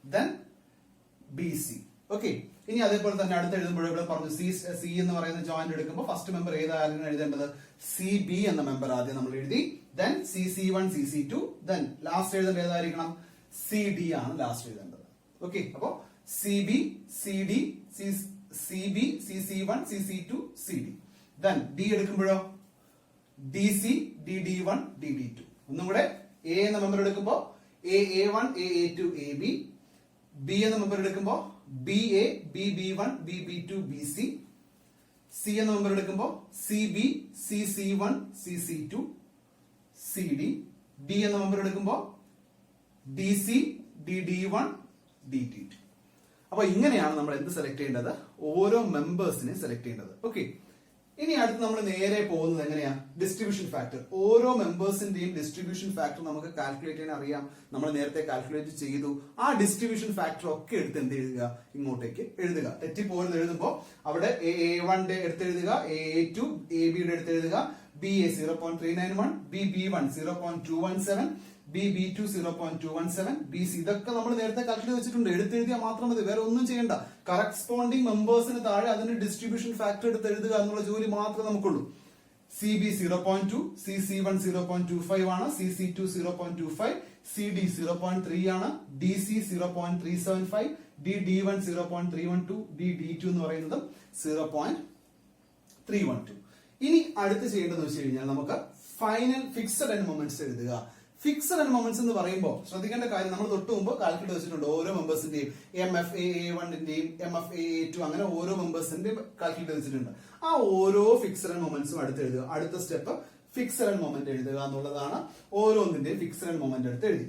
then BC. Okay, ഇനി അതേപോലെ തന്നെ അടുത്ത് എഴുതുമ്പോൾ ഇവിടെ പറഞ്ഞു സി എന്ന് പറയുന്ന ജോയിന്റ് എടുക്കുമ്പോൾ ഫസ്റ്റ് മെമ്പർ ഏതായാലും എഴുതേണ്ടത് CB എന്ന മെമ്പർ ആദ്യം നമ്മൾ എഴുതി. Then CC1, CC2, then last എഴുതേണ്ടത് ഏതായിരിക്കണം? CD ആണ് ലാസ്റ്റ് എഴുതേണ്ടത്. ഓക്കെ, അപ്പോ CB, CD, CB, CC1, CC2, CD. Then D എടുക്കുമ്പോഴോ DC, DD1, DD2. ഒന്നും കൂടെ A എന്ന മെമ്പർ എടുക്കുമ്പോൾ AA1, AA2, AB. B എന്ന മെമ്പർ എടുക്കുമ്പോൾ BA, BB1, BB2, BC. C എന്ന മെമ്പർ എടുക്കുമ്പോൾ CB, CC1, CC2, CD. D എന്ന മെമ്പർ എടുക്കുമ്പോൾ DC, DD1, DD2. അപ്പൊ ഇങ്ങനെയാണ് നമ്മൾ എന്ത് സെലക്ട് ചെയ്യേണ്ടത്? ഓരോ മെമ്പേഴ്സിനെ സെലക്ട് ചെയ്യേണ്ടത്. ഓക്കെ, ഇനി അടുത്ത് നമ്മൾ നേരെ പോകുന്നത് എങ്ങനെയാ? Distribution factor. ഓരോ മെമ്പേഴ്സിന്റെയും ഡിസ്ട്രിബ്യൂഷൻ ഫാക്ടർ നമുക്ക് കാൽക്കുലേറ്റ് ചെയ്യാൻ അറിയാം. നമ്മൾ നേരത്തെ കാൽക്കുലേറ്റ് ചെയ്തു. ആ ഡിസ്ട്രിബ്യൂഷൻ ഫാക്ടർ ഒക്കെ എടുത്ത് എന്ത് എഴുതുക? ഇങ്ങോട്ടേക്ക് എഴുതുക. തെറ്റിപ്പോയത് എഴുതുമ്പോൾ അവിടെ A1 എടുത്ത് എഴുതുക, A2 AB എടുത്ത് എഴുതുക, BA 0.391, BB1 0.217, BB2 0.217, BC. ഇതൊക്കെ നമ്മൾ നേരത്തെ കാൽക്കുലേറ്റ് വെച്ചിട്ടുണ്ട്. എടുത്തെഴുതിയാൽ മാത്രം മതി, വേറെ ഒന്നും ചെയ്യണ്ട. കറസ്പോണ്ടിങ് മെമ്പേഴ്സിന് താഴെ അതിന്റെ ഡിസ്ട്രിബ്യൂഷൻ ഫാക്ടർ എടുത്ത് എഴുതുക എന്നുള്ള ജോലി മാത്രമേ നമുക്കുള്ളൂ. CB 0.2, CC1 0.25 ആണ്, CC2 0.25, CD 0.3 ആണ്, DC 0.375, DD1 0.312, DD2 എന്ന് പറയുന്നത് 0.312. ഇനി അടുത്ത് ചെയ്യേണ്ടതെന്ന് വെച്ച് കഴിഞ്ഞാൽ നമുക്ക് ഫൈനൽ ഫിക്സഡ് എൻഡ് മൊമെന്റ്സ് എഴുതുക. ഫിക്സഡ് എൻഡ് മൊമെന്റ്സ് എന്ന് പറയുമ്പോൾ ശ്രദ്ധിക്കേണ്ട കാര്യം, നമ്മൾ തൊട്ട് മുമ്പ് കാൽക്കുലേറ്റ് വെച്ചിട്ടുണ്ട് ഓരോ മെമ്പേഴ്സിന്റെയും. MFA1ന്റെയും MFA2 അങ്ങനെ ഓരോ മെമ്പേഴ്സിന്റെയും കാൽക്കുലേറ്റ് വെച്ചിട്ടുണ്ട്. ആ ഓരോ ഫിക്സഡ് എൻഡ് മൊമെന്റ്സും അടുത്ത് എഴുതുക. അടുത്ത സ്റ്റെപ്പ് ഫിക്സഡ് എൻഡ് മൊമെന്റ് എഴുതുക എന്നുള്ളതാണ്. ഓരോന്നിന്റെയും ഫിക്സഡ് എൻഡ് മൊമെന്റ് എടുത്ത് എഴുതി.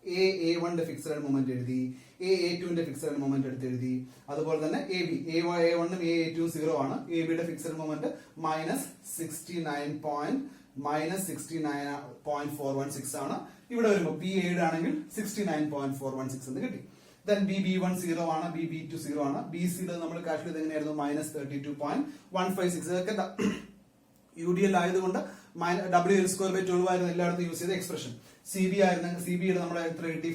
A1ന്റെ ഫിക്സഡ് എൻഡ് മൊമെന്റ് എഴുതി, A2ന്റെ ഫിക്സഡ് എൻഡ് മൊമെന്റ് എടുത്ത് എഴുതി. അതുപോലെ തന്നെ AB, A1ഉം A2ഉം 0 ആണ്. ABയുടെ ഫിക്സഡ് മൊമെന്റ് -69.416 ആണ്. ഇവിടെ വരുമ്പോൾ BA ആണെങ്കിൽ 69.416 എന്ന് കിട്ടി. ദെൻ BB1 0 ആണ്, BB2 0 ആണ്. BCയുടെ നമ്മൾ കാൽക്കുലേറ്റ് എങ്ങനെയായിരുന്നു? -32.156. ഇതൊക്കെ UDL ആയതുകൊണ്ട് WL²/12 ആയിരുന്നു എല്ലായിടത്തും യൂസ് ചെയ്ത എക്സ്പ്രഷൻ. CB ആയിരുന്നെങ്കിൽ CBയുടെ നമ്മൾ എത്ര കിട്ടി?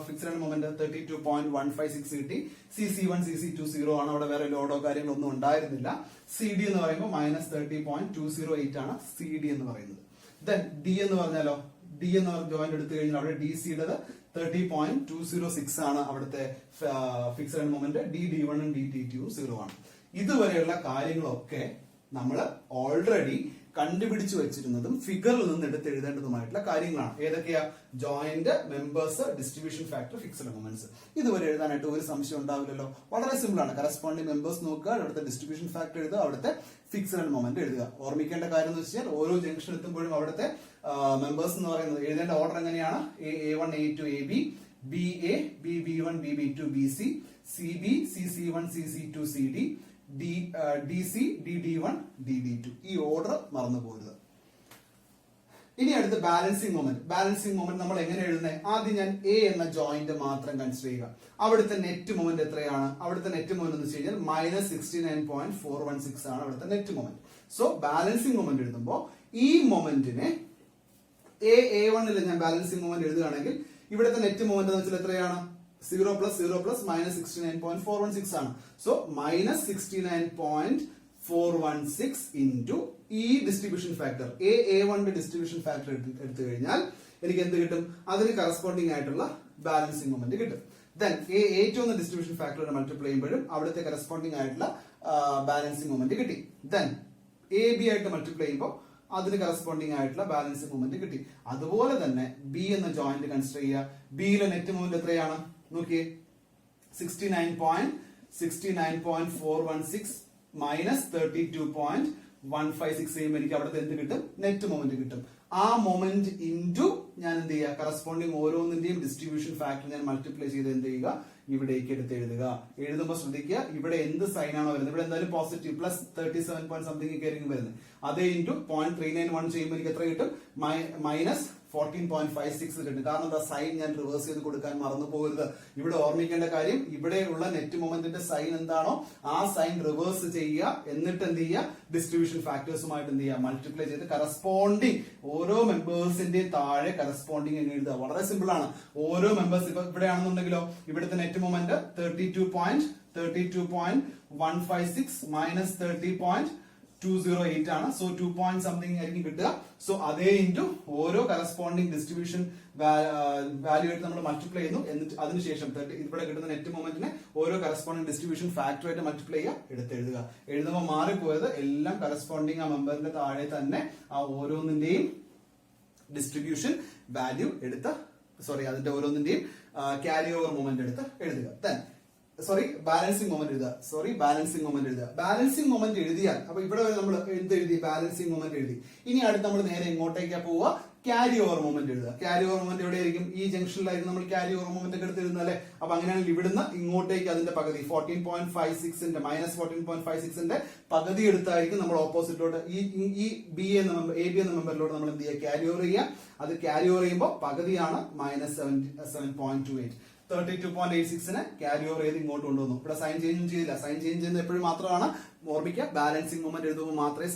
ഫിക്സഡ് മൊമെന്റ് 32.156 കിട്ടി. CC1, CC2 0 ആണ്. അവിടെ വേറെ ലോഡോ കാര്യങ്ങളോ ഒന്നും ഉണ്ടായിരുന്നില്ല. CD എന്ന് പറയുമ്പോൾ -30.208 ആണ് CD എന്ന് പറയുന്നത്. ദെൻ D എന്ന് പറഞ്ഞാലോ, D എന്ന് പറഞ്ഞ ജോയിന്റ് എടുത്തു കഴിഞ്ഞാൽ അവിടെ DCയുടേത് 30.206 ആണ് അവിടുത്തെ ഫിക്സഡ് മൊമെന്റ്. DD1ഉം DD2ഉം 0 ആണ്. ഇതുവരെയുള്ള കാര്യങ്ങളൊക്കെ നമ്മൾ ഓൾറെഡി കണ്ടുപിടിച്ചു വെച്ചിരുന്നതും ഫിഗറിൽ നിന്ന് എടുത്ത് എഴുതേണ്ടതുമായിട്ടുള്ള കാര്യങ്ങളാണ്. ഏതൊക്കെയാ? Joint, members, distribution factor, fixed moments. ഇതുവരെ എഴുതാനായിട്ട് ഒരു സംശയം ഉണ്ടാവില്ലല്ലോ. വളരെ സിമ്പിൾ ആണ്. കറസ്പോണ്ടിങ് മെമ്പേഴ്സ് നോക്കുക, അവിടുത്തെ ഡിസ്ട്രിബ്യൂഷൻ ഫാക്ടർ എഴുതുക, അവിടുത്തെ ഫിക്സഡ് മൊമെന്റ് എഴുതുക. ഓർമ്മിക്കേണ്ട കാര്യം എന്ന് വെച്ചാൽ ഓരോ ജംഗ്ഷൻ എത്തുമ്പോഴും അവിടുത്തെ മെമ്പേഴ്സ് എന്ന് പറയുന്നത് എഴുതേണ്ട ഓർഡർ എങ്ങനെയാണ്? A1 A2 AB, BA BB1 BB2 BC, CB CC1 CC2 CD, DC DD1 DD2. ഈ ഓർഡർ മറന്നു പോകരുത്. ഇനി അടുത്ത് ബാലൻസിങ് മൊമെന്റ്. ബാലൻസിങ് മൊമെന്റ് നമ്മൾ എങ്ങനെ എഴുതുന്നത്? ആദ്യം ഞാൻ A എന്ന ജോയിന്റ് മാത്രം കൺസിഡർ ചെയ്യുക. അവിടുത്തെ നെറ്റ് മൊമെന്റ് എത്രയാണ്? അവിടുത്തെ നെറ്റ് മൊമെന്റ് എന്ന് വെച്ച് കഴിഞ്ഞാൽ -69.416 ആണ് അവിടുത്തെ net moment. So balancing moment എഴുതുമ്പോൾ ഈ മൊമെന്റിനെ A1ൽ ഞാൻ ബാലൻസിങ് മൊമെന്റ് എഴുതുകയാണെങ്കിൽ ഇവിടുത്തെ നെറ്റ് മൊമെന്റ് എന്ന് വെച്ചാൽ എത്രയാണ്? 0 + 0 + -69.416 ആണ്. സോ -69.416 ഇൻറ്റു ഈ ഡിസ്ട്രിബ്യൂഷൻ ഫാക്ടർ A1ന്റെ ഡിസ്ട്രിബ്യൂഷൻ ഫാക്ടർ എടുത്തു കഴിഞ്ഞാൽ എനിക്ക് എന്ത് കിട്ടും? അതിന് കറസ്പോണ്ടിങ് ആയിട്ടുള്ള ബാലൻസിങ് മൊമെന്റ് കിട്ടും. ദെൻ A2 എന്ന ഡിസ്ട്രിബ്യൂഷൻ ഫാക്ടറോട് മൾട്ടിപ്ലൈ ചെയ്യുമ്പോഴും അവിടുത്തെ കറസ്പോണ്ടിങ് ആയിട്ടുള്ള ബാലൻസിങ് മൊമെന്റ് കിട്ടി. ദെൻ AB ആയിട്ട് മൾട്ടിപ്ലൈ ചെയ്യുമ്പോൾ അതിന് കറസ്പോണ്ടിങ് ആയിട്ടുള്ള ബാലൻസിങ് മൊമെന്റ് കിട്ടി. അതുപോലെ തന്നെ B എന്ന ജോയിന്റ് കൺസിഡർ ചെയ്യുക. ബിയിലെ നെറ്റ് മൊമെന്റ് എത്രയാണ്? നോക്കിയേ, 69.416 -32.156 ചെയ്യുമ്പോൾ എനിക്ക് അവിടുത്തെ എന്ത് കിട്ടും? നെറ്റ് മൊമെന്റ് കിട്ടും. ആ മൊമെന്റ് ഇൻറ്റു ഞാൻ എന്ത് ചെയ്യുക, കറസ്പോണ്ടിങ് ഓരോന്നിന്റെയും ഡിസ്ട്രിബ്യൂഷൻ ഫാക്ടർ ഞാൻ മൾട്ടിപ്ലൈ ചെയ്ത് എന്ത് ചെയ്യുക, ഇവിടേക്ക് എടുത്ത് എഴുതുക. എഴുതുമ്പോൾ ശ്രദ്ധിക്കുക, ഇവിടെ എന്ത് സൈൻ ആണോ വരുന്നത്, ഇവിടെ എന്തായാലും പോസിറ്റീവ് പ്ലസ് 37 പോയിന്റ് സംതിങ് ഒക്കെ ആയിരിക്കും വരുന്നത്. അതേ ഇൻറ്റു 0.391 ചെയ്യുമ്പോൾ എനിക്ക് എത്ര കിട്ടും, മൈനസ് 14.56 കിട്ടും. കാരണം എന്താ, സൈൻ ഞാൻ റിവേഴ്സ് ചെയ്ത് കൊടുക്കാൻ മറന്നു പോകരുത്. ഇവിടെ ഓർമ്മിക്കേണ്ട കാര്യം, ഇവിടെയുള്ള നെറ്റ് മൊമെന്റിന്റെ സൈൻ എന്താണോ ആ സൈൻ റിവേഴ്സ് ചെയ്യുക, എന്നിട്ട് എന്ത് ചെയ്യുക, ഡിസ്ട്രിബ്യൂഷൻ ഫാക്ടേഴ്സുമായിട്ട് എന്ത് ചെയ്യുക, മൾട്ടിപ്ലൈ ചെയ്ത് കറസ്പോണ്ടിങ് ഓരോ മെമ്പേഴ്സിന്റെ താഴെ കറസ്പോണ്ടിങ് എന്ന് എഴുതുക. വളരെ സിമ്പിൾ ആണ്. ഓരോ മെമ്പേഴ്സ് ഇപ്പൊ ഇവിടെ ആണെന്നുണ്ടെങ്കിലോ, ഇവിടുത്തെ നെറ്റ് മൊമെന്റ് 32.156 മൈനസ് 30.208 ആണ്. സോ 2 പോയിന്റ് സംതിങ് ആയിരിക്കും കിട്ടുക. സോ അതേ ഇൻറ്റു ഓരോ കറസ്പോണ്ടിങ് ഡിസ്ട്രിബ്യൂഷൻ വാല്യൂ ആയിട്ട് നമ്മൾ മൾട്ടിപ്ലൈ ചെയ്യുന്നു. എന്നിട്ട് അതിനുശേഷം ഇവിടെ കിട്ടുന്ന നെറ്റ് മൊമെന്റിനെ ഓരോ കറസ്പോണ്ടിങ് ഡിസ്ട്രിബ്യൂഷൻ ഫാക്ടർ ആയിട്ട് മൾട്ടിപ്ലൈ ചെയ്യുക, എടുത്തെഴുതുക. എഴുതുമ്പോൾ മാറിപ്പോയത് എല്ലാം കറസ്പോണ്ടിങ് ആ മെമ്പറിന്റെ താഴെ തന്നെ ആ ഓരോന്നിന്റെയും ഡിസ്ട്രിബ്യൂഷൻ വാല്യൂ എടുത്ത്, അതിന്റെ ഓരോന്നിന്റെയും ക്യാരി ഓവർ മൊമെന്റ് എടുത്ത് എഴുതുക. ബാലൻസിങ് മൊമെന്റ് എഴുതുക. ബാലൻസിങ് മൊമെന്റ് എഴുതിയാൽ, അപ്പൊ ഇവിടെ വരെ നമ്മൾ എഴുതി ബാലൻസിങ് മൊമെന്റ് എഴുതി. ഇനി അടുത്ത് നമ്മൾ നേരെ എങ്ങോട്ടേക്കാ പോവുക, ക്യാരി ഓവർ മൊമെന്റ് എഴുതുക. ക്യാരി ഓവർ മൊമെന്റ് എവിടെയായിരിക്കും, ഈ ജംഗ്ഷനിലായിരിക്കും നമ്മൾ ക്യാരി ഓവർ മൊമെന്റ് ഒക്കെ എടുത്ത് എഴുതുന്നത് അല്ലെ. അപ്പൊ അങ്ങനെയാണെങ്കിൽ ഇവിടുന്ന് ഇങ്ങോട്ടേക്ക് അതിന്റെ പകുതി -14.56ന്റെ പകുതി എടുത്തായിരിക്കും നമ്മൾ ഓപ്പോസിറ്റിലോട്ട് ഈ ബി എന്ന മെമ്പറിലോട്ട് നമ്മൾ എന്ത് ചെയ്യുക, ക്യാരി ഓവർ ചെയ്യുക. അത് ക്യാരി ഓവർ ചെയ്യുമ്പോൾ പകുതിയാണ് -7.28. 32.86നെ ക്യാരി ഓവർ ചെയ്ത് ഇങ്ങോട്ട് കൊണ്ടുവന്നു. ഇവിടെ സൈൻ ചേഞ്ച് ചെയ്തില്ല. സൈൻ ചേഞ്ച് ചെയ്യുന്നത് എപ്പോഴും മാത്രമാണ് ഓർമ്മിക്കുക, ബാലൻസിങ് മൊമെന്റ് എഴുതുമ്പോൾ മാത്രമേ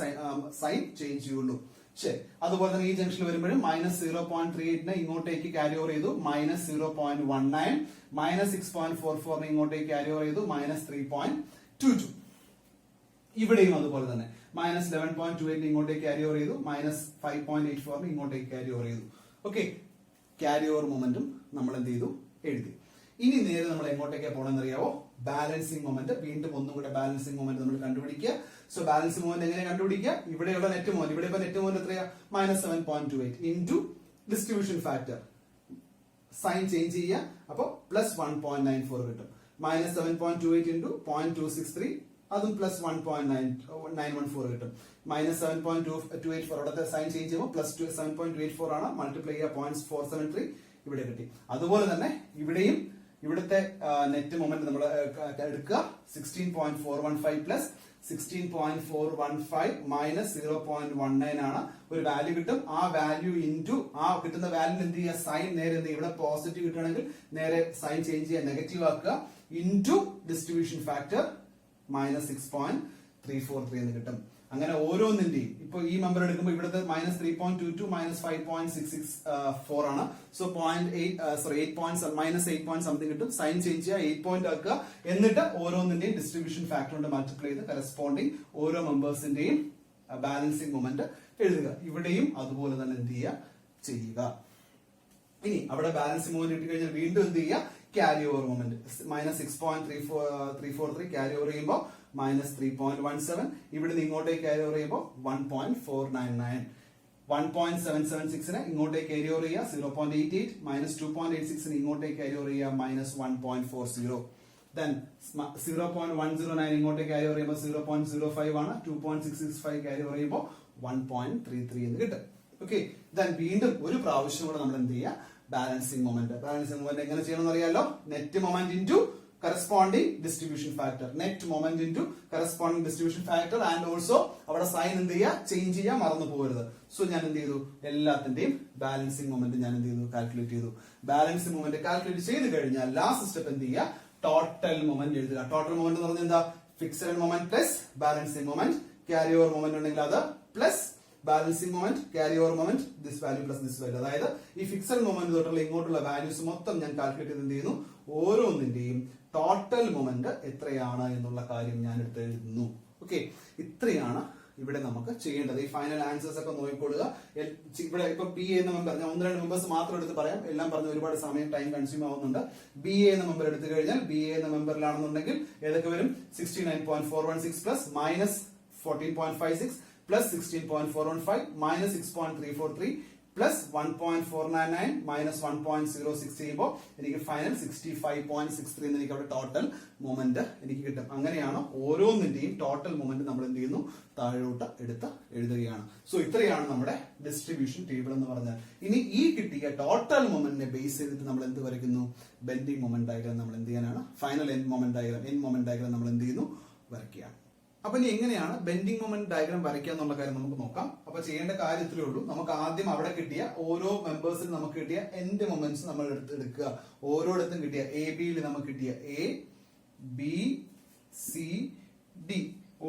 സൈൻ ചേഞ്ച് ചെയ്യുള്ളൂ. ശരി, അതുപോലെ തന്നെ ഈ ജംഗ്ഷനിൽ വരുമ്പോഴും -0.38നെ ഇങ്ങോട്ടേക്ക് ക്യാരി ഓവർ ചെയ്തു, -0.19, -6.44നെ ഇങ്ങോട്ടേക്ക് ക്യാരി ഓവർ ചെയ്തു, -3.22. ഇവിടെയും അതുപോലെ തന്നെ -11.28 ഇങ്ങോട്ടേക്ക് ക്യാരി ഓവർ ചെയ്തു, -5.84നെ ഇങ്ങോട്ടേക്ക് ക്യാരി ഓവർ ചെയ്തു. ഓക്കെ, ക്യാരി ഓവർ മൊമെന്റും നമ്മൾ എന്ത് ചെയ്തു, എഴുതി. ഇനി നേരെ നമ്മൾ എങ്ങോട്ടേക്കാണ് പോകണമെന്ന് അറിയാവോ, ബാലൻസിങ് മൊമെന്റ്. വീണ്ടും ഒന്നും കൂടെ ബാലൻസിങ് മൊമെന്റ് നമ്മൾ കണ്ടുപിടിക്കുക. സോ ബാലൻസിങ് മൊമെന്റ് എങ്ങനെ കണ്ടുപിടിക്കുക, ഇവിടെയുള്ള നെറ്റ് മൊമെന്റ്, ഇവിടെ ഇപ്പൊ നെറ്റ് മൊമെന്റ് എത്രയാ, -7.28 into distribution factor, sign change ചെയ്യുക, അപ്പൊ +1.94 കിട്ടും. -7.28 ഇൻറ്റു 0.263, അതും +1.914 കിട്ടും. -7.284 അവിടുത്തെ സൈൻ ചേഞ്ച് ചെയ്യുമ്പോൾ +7.284 ആണ്. മൾട്ടിപ്ലൈ ചെയ്യുക 0.473 ഇവിടെ കിട്ടി. അതുപോലെ തന്നെ ഇവിടെയും ഇവിടുത്തെ നെറ്റ് മൊമെന്റ് നമ്മൾ എടുക്കുക, 16.415 പ്ലസ് 16.415 -0.19 ആണ്. ഒരു വാല്യൂ കിട്ടും. ആ വാല്യൂ ഇൻറ്റു ആ കിട്ടുന്ന വാല്യൂ എന്ത് ചെയ്യുക, സൈൻ നേരെ എന്ത് ചെയ്യുക, ഇവിടെ പോസിറ്റീവ് കിട്ടുകയാണെങ്കിൽ നേരെ സൈൻ ചേഞ്ച് ചെയ്യുക, നെഗറ്റീവ് ആക്കുക, ഇൻറ്റു ഡിസ്ട്രിബ്യൂഷൻ ഫാക്ടർ -6.343 എന്ന് കിട്ടും. അങ്ങനെ ഓരോന്നിന്റെയും ഇപ്പൊ ഈ മെമ്പർ എടുക്കുമ്പോൾ ഇവിടുത്തെ -3.22 -5.664 ആണ്. സോ -8 സംതിങ് കിട്ടും. സൈൻ ചേഞ്ച് ചെയ്യുക, 8 പോയിന്റ് ആക്കുക, എന്നിട്ട് ഓരോന്നിന്റെയും ഡിസ്ട്രിബ്യൂഷൻ ഫാക്ടർ കൊണ്ട് മൾട്ടിപ്ലൈ ചെയ്ത് കറസ്പോണ്ടിങ് ഓരോ മെമ്പേഴ്സിന്റെയും ബാലൻസിങ് മൊമെന്റ് എഴുതുക. ഇവിടെയും അതുപോലെ തന്നെ എന്ത് ചെയ്യുക. ഇനി അവിടെ ബാലൻസിങ് മൊമെന്റ് ഇട്ട് കഴിഞ്ഞാൽ വീണ്ടും എന്ത് ചെയ്യുക, carry over moment -6.343 carry over ചെയ്യുമ്പോൾ -3.17, ഇവിടെ നിന്ന് ഇങ്ങോട്ടേക്ക് ക്യാരി ഓവർ ചെയ്യുമ്പോൾ 1.499, 1.776നെ ഇങ്ങോട്ടേക്ക് ക്യാരി ഓവർ ചെയ്യുക, 0.88, -2.86ന് ഇങ്ങോട്ടേക്ക് ക്യാരി ഓവർ ചെയ്യുക, -1.40. Then 0.109 ഇങ്ങോട്ടേക്ക് ക്യാരി ഓവർ ചെയ്യുമ്പോൾ 0.05 ആണ്. 2.665 ക്യാരി ഓവർ ചെയ്യുമ്പോൾ 1.33 എന്ന് കിട്ടും. ഓക്കെ, ദെൻ വീണ്ടും ഒരു പ്രാവശ്യം കൂടെ നമ്മൾ എന്ത് ചെയ്യുക, ബാലൻസിങ് മൊമെന്റ് എങ്ങനെ ചെയ്യണമെന്ന് അറിയാലോ. Net moment into corresponding distribution factor, net moment into corresponding distribution factor, and also അവിടെ സൈൻ എന്ത് ചെയ്യുക, ചേഞ്ച് ചെയ്യാൻ മറന്നു പോകരുത്. സോ ഞാൻ എന്ത് ചെയ്തു, എല്ലാത്തിന്റെയും ബാലൻസിങ് മൊമെന്റ് ഞാൻ എന്ത് ചെയ്തു, കാൽക്കുലേറ്റ് ചെയ്തു. ബാലൻസിങ് മൊമെന്റ് കാൽക്കുലേറ്റ് ചെയ്ത് കഴിഞ്ഞാൽ ലാസ്റ്റ് സ്റ്റെപ്പ് എന്ത് ചെയ്യുക, ടോട്ടൽ മൊമെന്റ് എഴുതുക. ടോട്ടൽ മൊമെന്റ് എന്ന് പറഞ്ഞാൽ എന്താ, fixed moment plus balancing moment, carry over moment ഉണ്ടെങ്കിൽ അത് plus balancing moment, carry over moment, this value plus this value. അതായത് ഈ ഫിക്സഡ് മൊമെന്റ് തൊട്ടുള്ള ഇങ്ങോട്ടുള്ള വാല്യൂസ് മൊത്തം ഞാൻ കാൽക്കുലേറ്റ് ചെയ്ത് എന്ത് ചെയ്യുന്നു, ഓരോന്നിന്റെയും ടോട്ടൽ മൊമെന്റ് എത്രയാണ് എന്നുള്ള കാര്യം ഞാൻ എടുത്ത് എഴുതുന്നു. ഓക്കെ, ഇത്രയാണ് ഇവിടെ നമുക്ക് ചെയ്യേണ്ടത്. ഈ ഫൈനൽ ആൻസേഴ്സ് ഒക്കെ നോക്കിക്കൊള്ളുക. ഇവിടെ ഇപ്പൊ പി എന്ന മെമ്പർ, ഞാൻ 1-2 മെമ്പേഴ്സ് മാത്രം എടുത്ത് പറയാം, എല്ലാം പറഞ്ഞ് ഒരുപാട് സമയം ടൈം കൺസ്യൂം ആവുന്നുണ്ട്. ബി എ എന്ന മെമ്പർ എടുത്തു കഴിഞ്ഞാൽ ബി എ എന്ന മെമ്പറിലാണെന്നുണ്ടെങ്കിൽ ഏതൊക്കെ വരും, 69.416 പ്ലസ് -14.56 പ്ലസ് 16.415 -6.343 പ്ലസ് 1.499 മൈനസ് 1.06 ചെയ്യുമ്പോൾ എനിക്ക് ഫൈനൽ 65.63 എന്ന് എനിക്ക് അവിടെ ടോട്ടൽ മൊമെന്റ് എനിക്ക് കിട്ടും. അങ്ങനെയാണ് ഓരോന്നിന്റെയും ടോട്ടൽ മൊമെന്റ് നമ്മൾ എന്ത് ചെയ്യുന്നു, താഴോട്ട് എടുത്ത് എഴുതുകയാണ്. സോ ഇത്രയാണ് നമ്മുടെ ഡിസ്ട്രിബ്യൂഷൻ ടേബിൾ എന്ന് പറഞ്ഞാൽ. ഇനി ഈ കിട്ടിയ ടോട്ടൽ മൊമെന്റിനെ ബേസ് ചെയ്തിട്ട് നമ്മൾ എന്ത് വരയ്ക്കുന്നു, ബെൻഡിങ് മൊമെന്റ് ഡയഗ്രാം നമ്മൾ എന്ത് ചെയ്യാനാണ്, ഫൈനൽ എൻഡ് മൊമെന്റ് ഡയഗ്രാം നമ്മൾ എന്ത് ചെയ്യുന്നു, വരയ്ക്കുകയാണ്. അപ്പൊ ഇനി എങ്ങനെയാണ് ബെൻഡിങ് മൊമെന്റ് ഡയഗ്രാം വരയ്ക്കുക എന്നുള്ള കാര്യം നമുക്ക് നോക്കാം. അപ്പൊ ചെയ്യേണ്ട കാര്യത്തിലേ ഉള്ളൂ, നമുക്ക് ആദ്യം അവിടെ കിട്ടിയ ഓരോ മെമ്പേഴ്സിനും നമുക്ക് കിട്ടിയ എൻഡ് മൊമെന്റ്സ് നമ്മൾ എടുക്കുക. ഓരോയിടത്തും കിട്ടിയ എ ബിയിൽ നമുക്ക് കിട്ടിയ എ ബി സി ഡി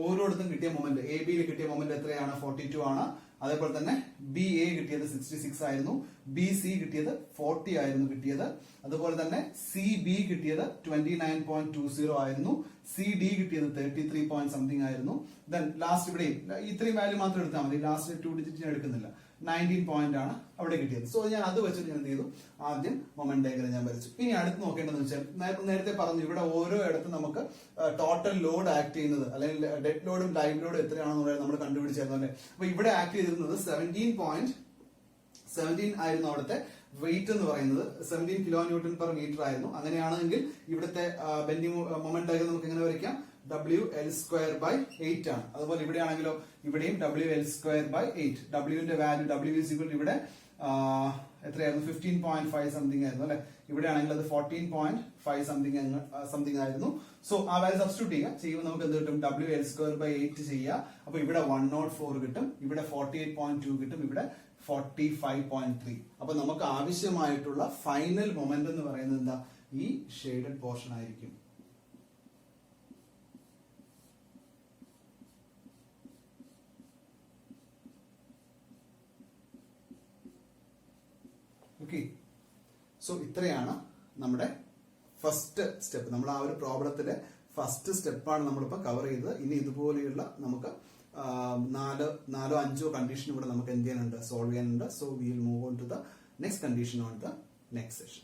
ഓരോയിടത്തും കിട്ടിയ മൊമെന്റ്, എ ബിയിൽ കിട്ടിയ മൊമെന്റ് എത്രയാണ്, 42 ആണ്. അതേപോലെ തന്നെ ബി എ കിട്ടിയത് 66 ആയിരുന്നു, ബി സി കിട്ടിയത് 40 ആയിരുന്നു കിട്ടിയത്. അതുപോലെ തന്നെ സി ബി കിട്ടിയത് 29.20 ആയിരുന്നു, സി ഡി കിട്ടിയത് 33 പോയിന്റ് സംതിങ് ആയിരുന്നു. ദെൻ ലാസ്റ്റ് ഇവിടെ ഇത്രയും വാല്യൂ മാത്രം എടുത്താൽ മതി, ലാസ്റ്റ് 2 ഡിജിറ്റ് ഞാൻ എടുക്കുന്നില്ല, 19 പോയിന്റ് ആണ് അവിടെ കിട്ടിയത്. സോ ഞാൻ അത് വെച്ചിട്ട് ഞാൻ എന്ത് ചെയ്തു, ആദ്യം മൊമെന്റ് ഡയഗ്രം ഞാൻ വരച്ചു. ഇനി അടുത്ത് നോക്കേണ്ടതെന്ന് വെച്ചാൽ നേരത്തെ പറഞ്ഞു ഇവിടെ ഓരോ ഇടത്തും നമുക്ക് ടോട്ടൽ ലോഡ് ആക്ട് ചെയ്യുന്നത് അല്ലെങ്കിൽ ഡെഡ് ലോഡും ലൈവ് ലോഡും എത്രയാണെന്ന് നമ്മൾ കണ്ടുപിടിച്ചായിരുന്നു അല്ലെ. അപ്പൊ ഇവിടെ ആക്ട് ചെയ്തിരുന്നത് 17.17 ആയിരുന്നു അവിടുത്തെ വെയിറ്റ് എന്ന് പറയുന്നത്, 17 കിലോ ന്യൂട്ടൺ പെർ മീറ്റർ ആയിരുന്നു. അങ്ങനെയാണെങ്കിൽ ഇവിടുത്തെ ബെൻഡിങ് മൊമെന്റ് ഡയഗ്രം നമുക്ക് എങ്ങനെ വരയ്ക്കാം, WL²/8 ആണ്. അതുപോലെ ഇവിടെ ആണെങ്കിലോ ഇവിടെയും WL²/8, ഡബ്ല്യുവിന്റെ വാല്യൂ W ഇവിടെ എത്രയായിരുന്നു, 15.5 സംതിങ് ആയിരുന്നു അല്ലെ. ഇവിടെ ആണെങ്കിൽ അത് 14.5 സംതിങ് ആയിരുന്നു. സോ ആ വാല്യൂ സബ്സ്റ്റിറ്റ്യൂട്ട് ചെയ്യുമ്പോൾ നമുക്ക് എന്ത് കിട്ടും, WL²/8 ചെയ്യുക. അപ്പൊ ഇവിടെ 104 കിട്ടും, ഇവിടെ 48.2 കിട്ടും, ഇവിടെ 45.3. അപ്പൊ നമുക്ക് ആവശ്യമായിട്ടുള്ള ഫൈനൽ മൊമെന്റ് എന്ന് പറയുന്നത് എന്താ, ഈ ഷെയ്ഡഡ് പോർഷൻ ആയിരിക്കും. ഓക്കെ, സോ ഇത്രയാണ് നമ്മുടെ ഫസ്റ്റ് സ്റ്റെപ്പ്. നമ്മൾ ആ ഒരു പ്രോബ്ലത്തിലെ ഫസ്റ്റ് സ്റ്റെപ്പാണ് നമ്മളിപ്പോ കവർ ചെയ്തത്. ഇനി ഇതുപോലെയുള്ള നമുക്ക് 4-5 കണ്ടീഷൻ ഇവിടെ നമുക്ക് എന്ത് ചെയ്യാനുണ്ട്, സോൾവ് ചെയ്യാനുണ്ട്. So will move on to the next condition on the next session.